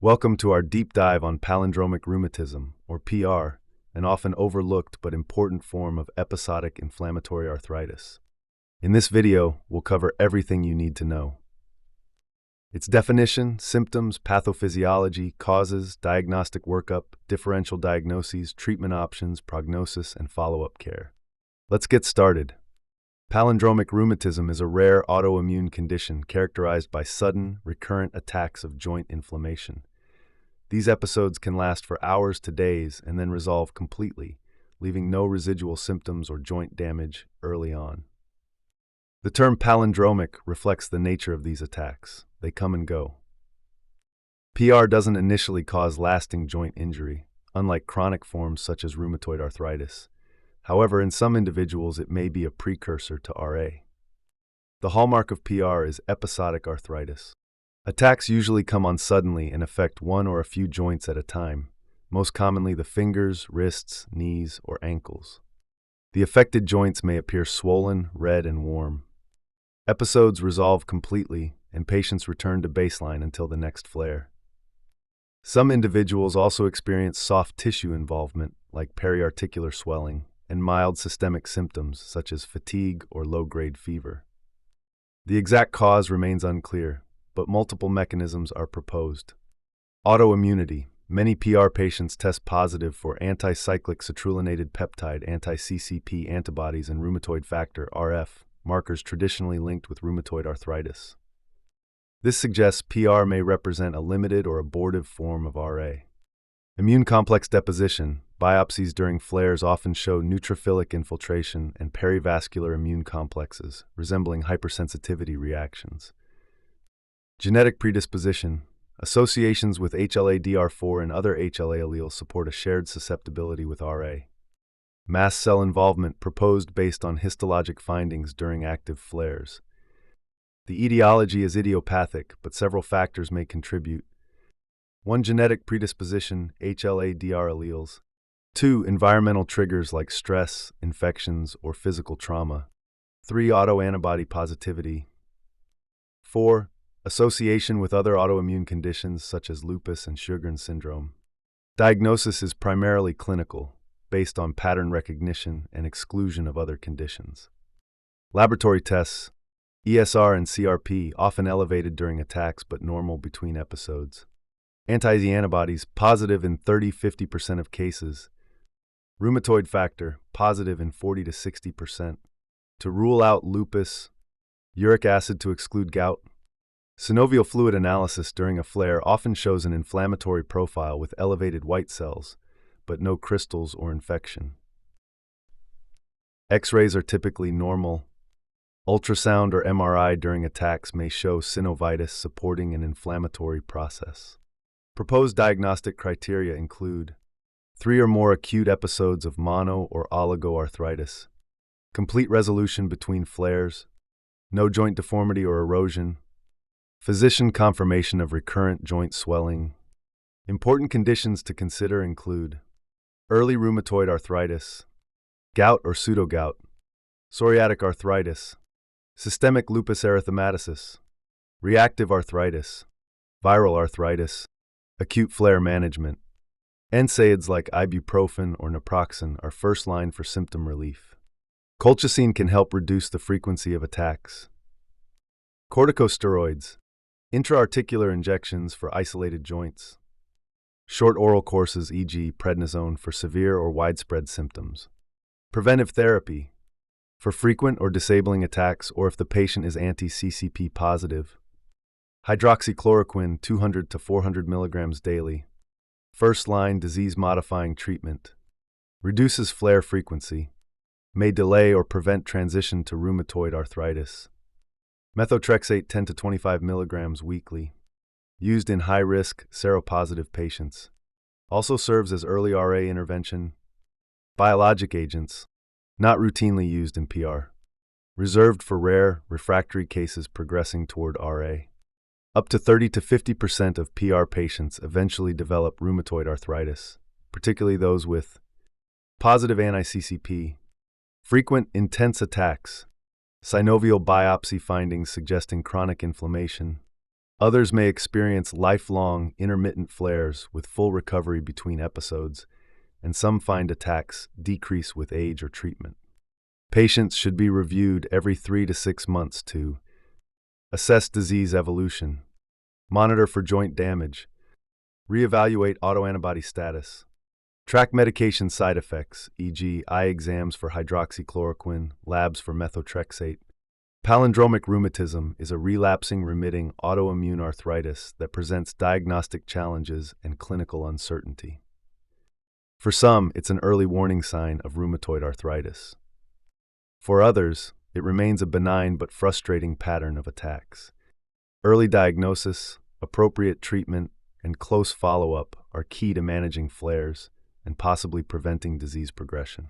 Welcome to our deep dive on palindromic rheumatism, or PR, an often overlooked but important form of episodic inflammatory arthritis. In this video, we'll cover everything you need to know. Its definition, symptoms, pathophysiology, causes, diagnostic workup, differential diagnoses, treatment options, prognosis, and follow-up care. Let's get started. Palindromic rheumatism is a rare autoimmune condition characterized by sudden, recurrent attacks of joint inflammation. These episodes can last for hours to days and then resolve completely, leaving no residual symptoms or joint damage early on. The term palindromic reflects the nature of these attacks. They come and go. PR doesn't initially cause lasting joint injury, unlike chronic forms such as rheumatoid arthritis. However, in some individuals, it may be a precursor to RA. The hallmark of PR is episodic arthritis. Attacks usually come on suddenly and affect one or a few joints at a time, most commonly the fingers, wrists, knees, or ankles. The affected joints may appear swollen, red, and warm. Episodes resolve completely, and patients return to baseline until the next flare. Some individuals also experience soft tissue involvement, like periarticular swelling, and mild systemic symptoms such as fatigue or low-grade fever. The exact cause remains unclear, but multiple mechanisms are proposed. Autoimmunity. Many PR patients test positive for anti-cyclic citrullinated peptide anti-CCP antibodies and rheumatoid factor RF, markers traditionally linked with rheumatoid arthritis. This suggests PR may represent a limited or abortive form of RA. Immune complex deposition. Biopsies during flares often show neutrophilic infiltration and perivascular immune complexes, resembling hypersensitivity reactions. Genetic predisposition. Associations with HLA-DR4 and other HLA alleles support a shared susceptibility with RA. Mast cell involvement proposed based on histologic findings during active flares. The etiology is idiopathic, but several factors may contribute. 1. Genetic predisposition, HLA-DR alleles. 2. Environmental triggers like stress, infections, or physical trauma. 3. Autoantibody positivity. 4. Association with other autoimmune conditions such as lupus and Sjögren's syndrome. Diagnosis is primarily clinical, based on pattern recognition and exclusion of other conditions. Laboratory tests, ESR and CRP, often elevated during attacks but normal between episodes. Anti-antibodies, positive in 30–50% of cases. Rheumatoid factor, positive in 40 to 60%. To rule out lupus. Uric acid to exclude gout. Synovial fluid analysis during a flare often shows an inflammatory profile with elevated white cells, but no crystals or infection. X-rays are typically normal. Ultrasound or MRI during attacks may show synovitis supporting an inflammatory process. Proposed diagnostic criteria include 3 or more acute episodes of mono or oligoarthritis, complete resolution between flares, no joint deformity or erosion, physician confirmation of recurrent joint swelling. Important conditions to consider include early rheumatoid arthritis, gout or pseudogout, psoriatic arthritis, systemic lupus erythematosus, reactive arthritis, viral arthritis, acute flare management. NSAIDs like ibuprofen or naproxen are first line for symptom relief. Colchicine can help reduce the frequency of attacks. Corticosteroids, intra-articular injections for isolated joints. Short oral courses, e.g. prednisone, for severe or widespread symptoms. Preventive therapy, for frequent or disabling attacks or if the patient is anti-CCP positive. Hydroxychloroquine 200 to 400 milligrams daily. First-line disease-modifying treatment. Reduces flare frequency. May delay or prevent transition to rheumatoid arthritis. Methotrexate 10 to 25 milligrams weekly. Used in high-risk, seropositive patients. Also serves as early RA intervention. Biologic agents. Not routinely used in PR. Reserved for rare, refractory cases progressing toward RA. Up to 30 to 50% of PR patients eventually develop rheumatoid arthritis, particularly those with positive anti-CCP, frequent, intense attacks, synovial biopsy findings suggesting chronic inflammation, Others may experience lifelong, intermittent flares with full recovery between episodes, and some find attacks decrease with age or treatment. Patients should be reviewed every 3 to 6 months to assess disease evolution, monitor for joint damage, reevaluate autoantibody status, track medication side effects, e.g., eye exams for hydroxychloroquine, labs for methotrexate. Palindromic rheumatism is a relapsing remitting autoimmune arthritis that presents diagnostic challenges and clinical uncertainty. For some, it's an early warning sign of rheumatoid arthritis. For others, it remains a benign but frustrating pattern of attacks. Early diagnosis, appropriate treatment, and close follow-up are key to managing flares and possibly preventing disease progression.